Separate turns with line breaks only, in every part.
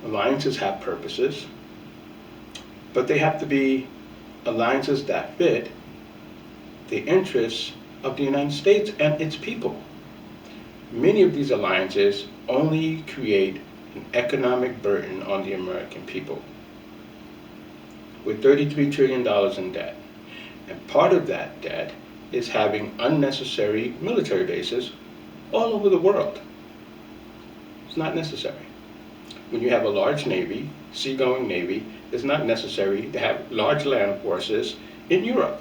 Alliances have purposes, but they have to be alliances that fit the interests of the United States and its people. Many of these alliances only create an economic burden on the American people. With $33 trillion in debt, and part of that debt is having unnecessary military bases all over the world. It's not necessary. When you have a large navy, seagoing navy, it's not necessary to have large land forces in Europe.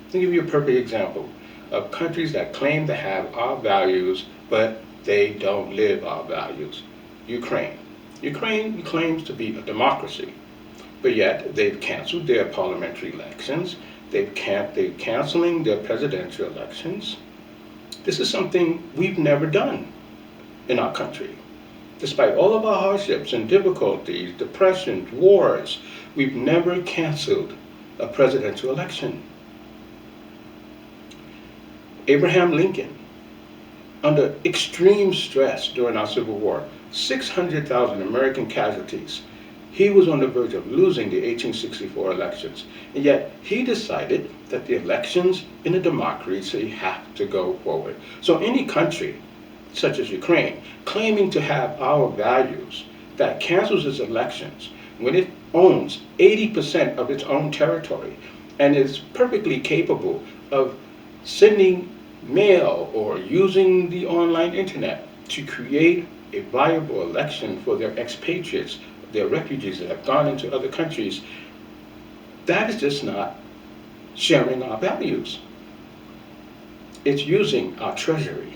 Let me give you a perfect example of countries that claim to have our values, but they don't live our values. Ukraine. Ukraine claims to be a democracy, but yet they've canceled their parliamentary elections. They're canceling their presidential elections. This is something we've never done in our country. Despite all of our hardships and difficulties, depressions, wars, we've never canceled a presidential election. Abraham Lincoln, under extreme stress during our Civil War, 600,000 American casualties, he was on the verge of losing the 1864 elections. And yet he decided that the elections in a democracy have to go forward. So any country, such as Ukraine, claiming to have our values, that cancels its elections when it owns 80% of its own territory and is perfectly capable of sending mail or using the online internet to create a viable election for their expatriates, their refugees that have gone into other countries, that is just not sharing our values. It's using our treasury.